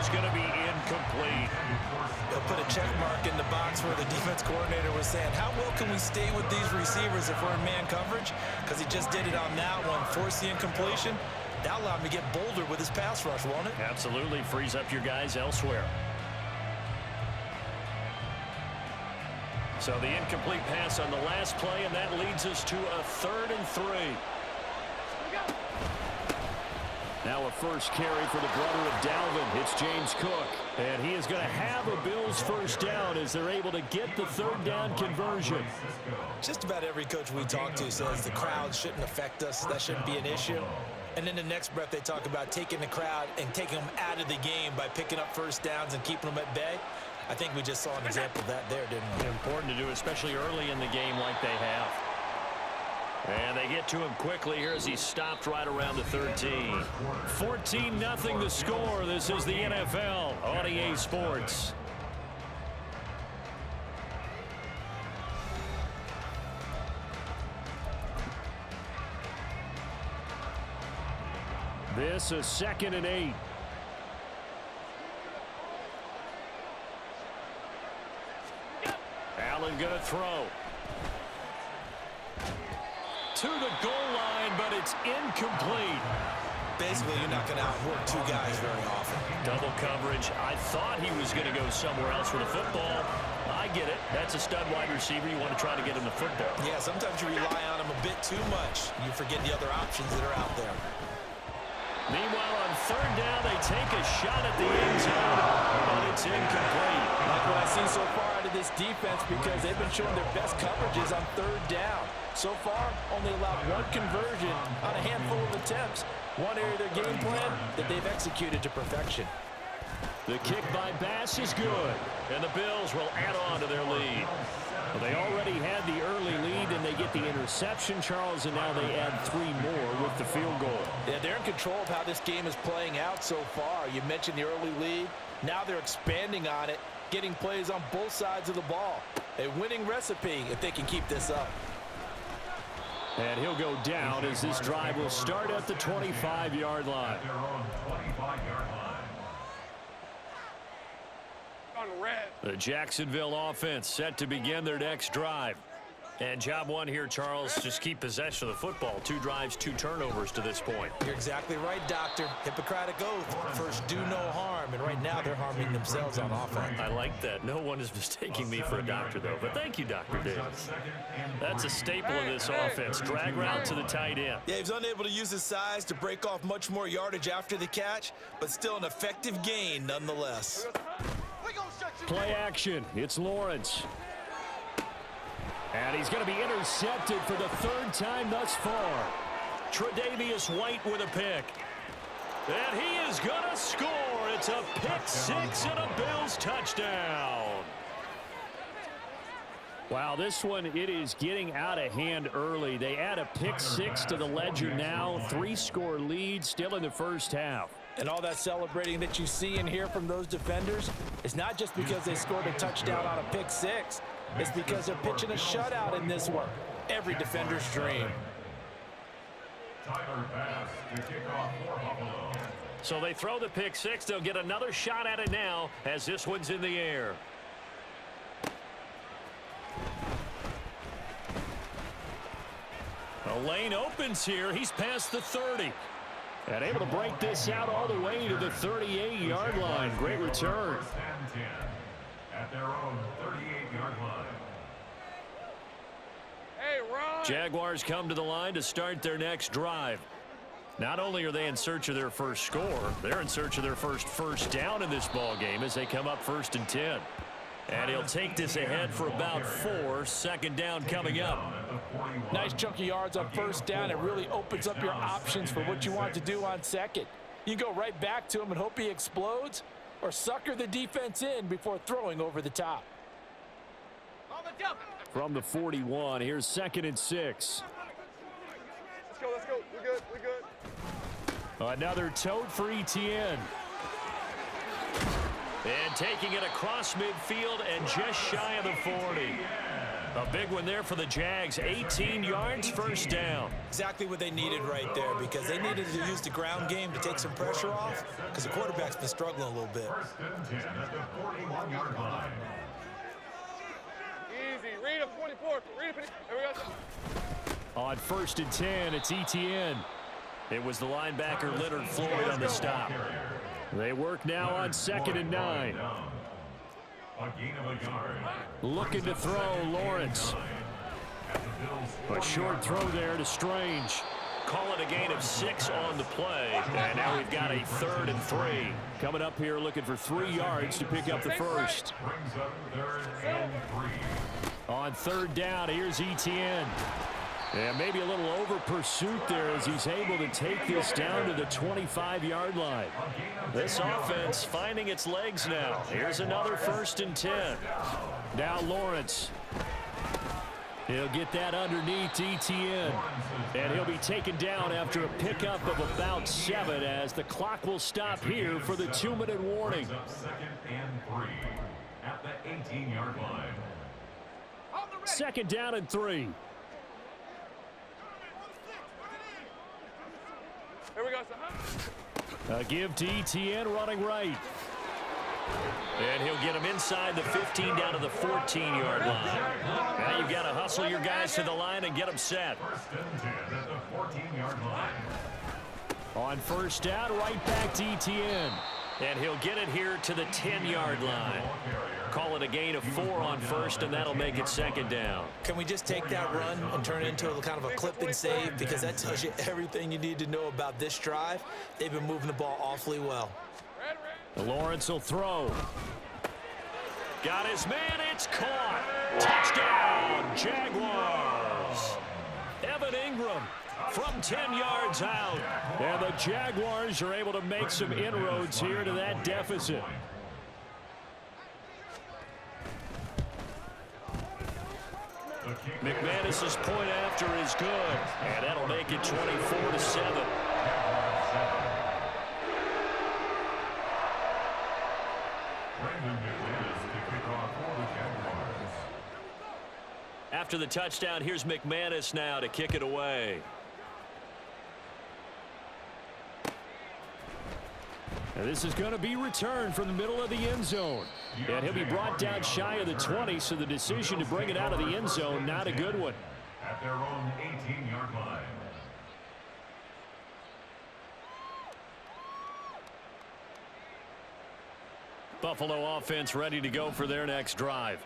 is going to be incomplete. They'll put a check mark in the box where the defense coordinator was saying, how well can we stay with these receivers if we're in man coverage? Because he just did it on that one, forced the incompletion. That allowed him to get bolder with his pass rush, won't it? Absolutely. Frees up your guys elsewhere. So the incomplete pass on the last play, and that leads us to a 3rd and 3. Now a first carry for the brother of Dalvin. It's James Cook. And he is going to have a Bills first down as they're able to get the 3rd down conversion. Just about every coach we talk to says the crowd shouldn't affect us. That shouldn't be an issue. And in the next breath, they talk about taking the crowd and taking them out of the game by picking up first downs and keeping them at bay. I think we just saw an example of that there, didn't we? Important to do, especially early in the game like they have. And they get to him quickly here as he stopped right around the 13. 14-0 the score. This is the NFL on EA Sports. This is 2nd and 8. Allen going to throw. To the goal line, but it's incomplete. Basically, you're not going to outwork two guys very often. Double coverage. I thought he was going to go somewhere else with the football. I get it. That's a stud wide receiver. You want to try to get him the football. Yeah, sometimes you rely on him a bit too much. You forget the other options that are out there. Meanwhile, on 3rd down, they take a shot at the end zone, but it's incomplete. Like what I've seen so far out of this defense, because they've been showing their best coverages on 3rd down. So far, only allowed 1 conversion on a handful of attempts. One area of their game plan that they've executed to perfection. The kick by Bass is good, and the Bills will add on to their lead. Well, they already had the early lead, and they get the interception, Charles, and now they add 3 more with the field goal. Yeah, they're in control of how this game is playing out so far. You mentioned the early lead. Now they're expanding on it, getting plays on both sides of the ball. A winning recipe if they can keep this up. And he'll go down as this drive will start at the 25-yard line. The Jacksonville offense set to begin their next drive. And job one here, Charles, just keep possession of the football. 2 drives, 2 turnovers to this point. You're exactly right, Doctor. Hippocratic oath. First, do no harm. And right now, they're harming themselves on offense. I like that. No one is mistaking me for a doctor, though. But thank you, Dr. Davis. That's a staple of this offense. Drag route to the tight end. Yeah, he was unable to use his size to break off much more yardage after the catch, but still an effective gain nonetheless. Play action. It's Lawrence. And he's going to be intercepted for the 3rd time thus far. Tre'Davious White with a pick. And he is going to score. It's a pick 6 and a Bills touchdown. Wow, this one, it is getting out of hand early. They add a pick 6 to the ledger now. 3-score lead still in the first half. And all that celebrating that you see and hear from those defenders is not just because they scored a touchdown on a pick 6. It's because they're pitching a shutout in this one. Every defender's dream. So they throw the pick 6. They'll get another shot at it now as this one's in the air. The lane opens here. He's past the 30. And able to break this out all the way to the 38-yard line. Great return. At their own 38-yard line. Hey, Ron. Jaguars come to the line to start their next drive. Not only are they in search of their first score, they're in search of their first down in this ball game as they come up 1st and 10. And he'll take this ahead for about 4. 2nd down coming up. Nice chunk of yards on 1st down. It really opens up your options for what you want to do on 2nd. You go right back to him and hope he explodes, or sucker the defense in before throwing over the top. From the 41, here's 2nd and 6. Let's go. We're good. Another tote for Etienne. And taking it across midfield and just shy of the 40. A big one there for the Jags. 18 yards, first down. Exactly what they needed right there, because they needed to use the ground game to take some pressure off, because the quarterback's been struggling a little bit. First and 10 at the 41-yard line. Easy. Read him, 24. Read him. Here we go. On first and 10, it's ETN. It was the linebacker Leonard Floyd on the stop. They work now on 2nd and 9. A gain of a yard. Looking to throw, Lawrence. A short throw there to Strange. Call it a gain of 6 on the play. And now we've got a 3rd and 3. Coming up here looking for 3 yards to pick up the first. Brings up 3rd and 3. On 3rd down, here's ETN. And maybe a little over pursuit there as he's able to take this down to the 25-yard line. This offense finding its legs now. Here's another 1st and 10. Now Lawrence. He'll get that underneath ETN. And he'll be taken down after a pickup of about 7 as the clock will stop here for the 2-minute warning. 2nd and 3 at the 18-yard line. 2nd down and 3. Here we go, son. A give to ETN running right. And he'll get him inside the 15 down to the 14-yard line. Now you've got to hustle your guys to the line and get them set. 1st and 10 at the 14-yard line. On 1st down, right back to ETN. And he'll get it here to the 10-yard line. Call it a gain of 4 on 1st, and that'll make it 2nd down. Can we just take that run and turn it into a kind of a clip and save? Because that tells you everything you need to know about this drive. They've been moving the ball awfully well. Lawrence will throw. Got his man, it's caught. Touchdown, Jaguars. Evan Ingram from 10 yards out. And the Jaguars are able to make some inroads here to that deficit. McManus's point after is good, and that'll make it 24-7. After the touchdown, here's McManus now to kick it away. And this is going to be returned from the middle of the end zone. And he'll be brought down shy of the 20, so the decision to bring it out of the end zone, not a good one. At their own 18-yard line. Buffalo offense ready to go for their next drive.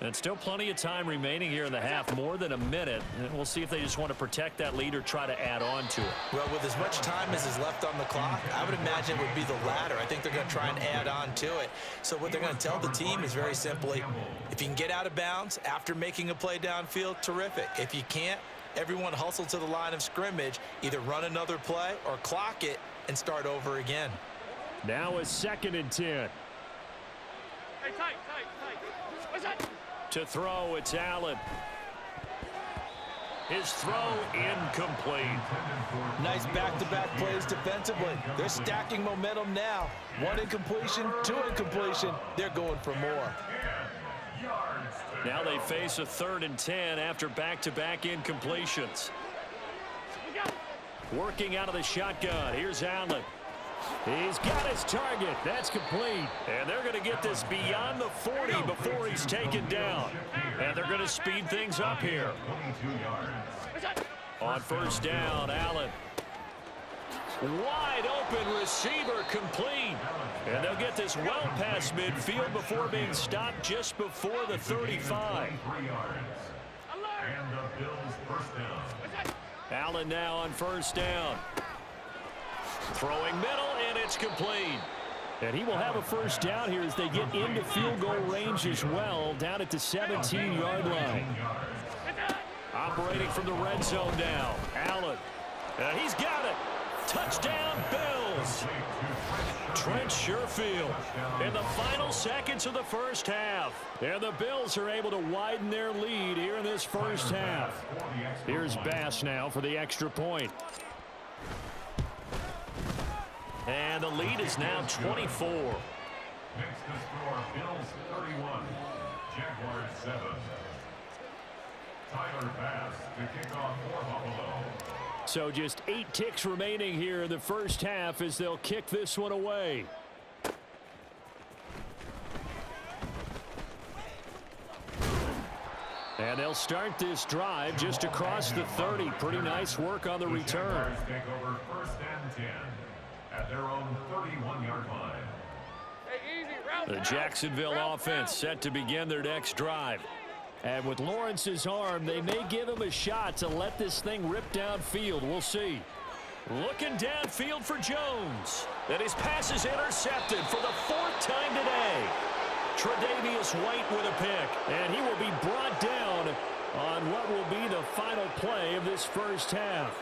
And still plenty of time remaining here in the half, more than a minute. And we'll see if they just want to protect that lead or try to add on to it. Well, with as much time as is left on the clock, I would imagine it would be the latter. I think they're going to try and add on to it. So what they're going to tell the team is very simply, if you can get out of bounds after making a play downfield, terrific. If you can't, everyone hustle to the line of scrimmage, either run another play or clock it and start over again. Now a 2nd and 10. Hey, tight. What's that? To throw, it's Allen. His throw incomplete. Nice back-to-back plays defensively. They're stacking momentum now. 1 incompletion, 2 incompletion. They're going for more. Now they face a 3rd and 10 after back-to-back incompletions. Working out of the shotgun. Here's Allen. He's got his target. That's complete. And they're going to get this beyond the 40 before he's taken down. And they're going to speed things up here. On 1st down, Allen. Wide open receiver complete. And they'll get this well past midfield before being stopped just before the 35. Allen now on 1st down. Throwing middle, and it's complete. And he will have a 1st down here as they get into field goal range as well, down at the 17-yard line. Operating from the red zone now, Allen. He's got it. Touchdown, Bills. Trent Sherfield in the final seconds of the first half. And the Bills are able to widen their lead here in this first half. Here's Bass now for the extra point. And the lead is now 24. Next to score, Bills 31, Jaguars 7. Tyler Bass to kick off for Buffalo. So just 8 ticks remaining here in the first half as they'll kick this one away. And they'll start this drive just across the 30. Pretty nice work on the return. Take over 1st and 10 at their own 31-yard line. Hey, easy, route The Jacksonville offense set to begin their next drive. And with Lawrence's arm, they may give him a shot to let this thing rip downfield. We'll see. Looking downfield for Jones. And his pass is intercepted for the 4th time today. Tre'Davious White with a pick. And he will be brought down on what will be the final play of this first half.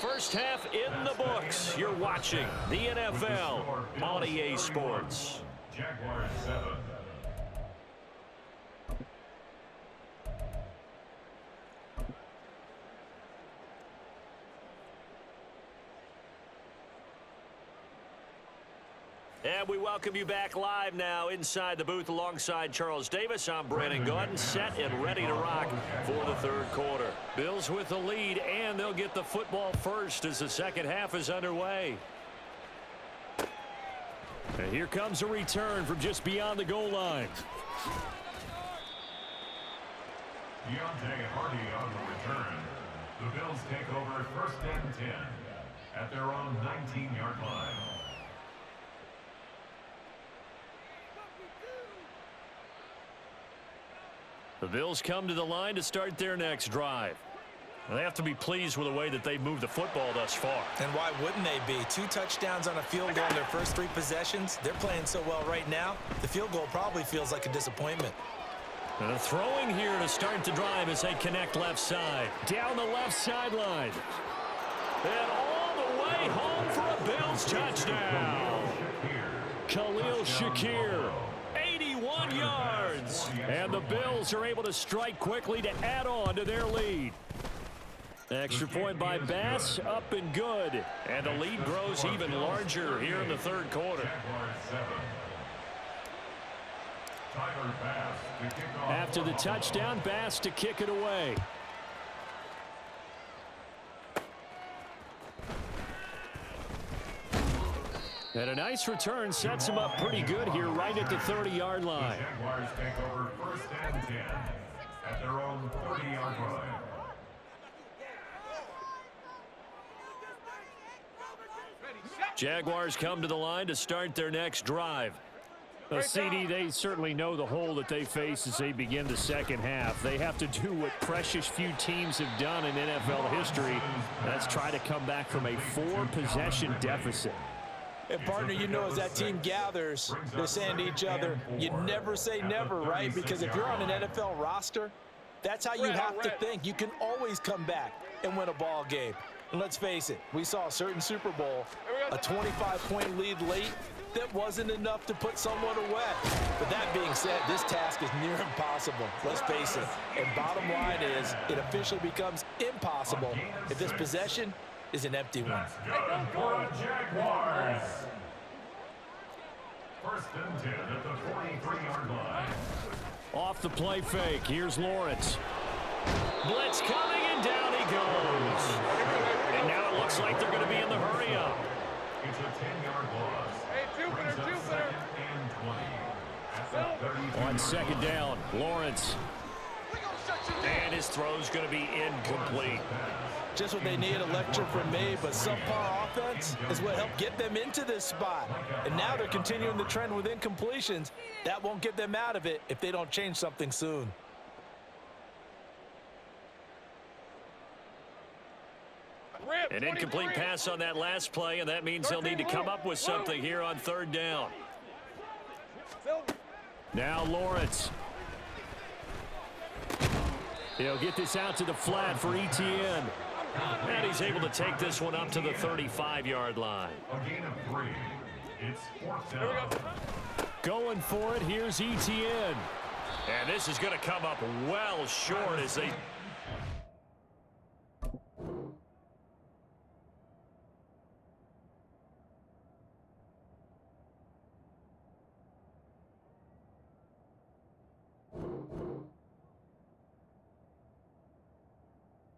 First half in the books. You're watching the NFL on EA Sports. Jaguars 7. And we welcome you back live now inside the booth alongside Charles Davis. I'm Brandon Gaudin, set and ready to rock for the third quarter. Bills with the lead, and they'll get the football first as the second half is underway. And here comes a return from just beyond the goal line. Deontay Hardy on the return. The Bills take over 1st and 10 at their own 19-yard line. The Bills come to the line to start their next drive. They have to be pleased with the way that they moved the football thus far. And why wouldn't they be? 2 touchdowns on a field goal in their first 3 possessions. They're playing so well right now, the field goal probably feels like a disappointment. And a throwing here to start the drive as they connect left side. Down the left sideline. And all the way home for a Bills touchdown. Khalil Shakir. 81 yards. And the Bills are able to strike quickly to add on to their lead. Extra point by Bass, up and good. And the lead grows even larger here in the third quarter. After the touchdown, Bass to kick it away. And a nice return sets him up pretty good here right at the 30-yard line. Jaguars take over 1st and 10 at their own 30-yard line. Jaguars come to the line to start their next drive. CD, they certainly know the hole that they face as they begin the second half. They have to do what precious few teams have done in NFL history. That's try to come back from a 4-possession deficit. And partner, you know, as that team gathers, they're saying to each other, you never say never, right? Because if you're on an NFL roster, that's how you have to think. You can always come back and win a ball game. And let's face it, we saw a certain Super Bowl, a 25-point lead late that wasn't enough to put someone away. But that being said, this task is near impossible. Let's face it. And bottom line is, it officially becomes impossible if this possession is an empty one. For the Jaguars. 1st and 10 at the 43-yard line. Off the play fake, here's Lawrence. Blitz coming, and down he goes. And now it looks like they're going to be in the hurry-up. It's a 10-yard loss. Hey, Jupiter. And 20 at the 33. On second down, Lawrence. And his throw's going to be incomplete. Just what they need, a lecture from me, but subpar offense is what helped get them into this spot. And now they're continuing the trend with incompletions. That won't get them out of it if they don't change something soon. An incomplete pass on that last play, and that means they'll need to come up with something here on third down. Now Lawrence. He'll get this out to the flat for Etienne. And he's able to take this one up to the 35-yard line. A gain of 3. It's 4th down. Going for it, here's Etienne. And this is going to come up well short as they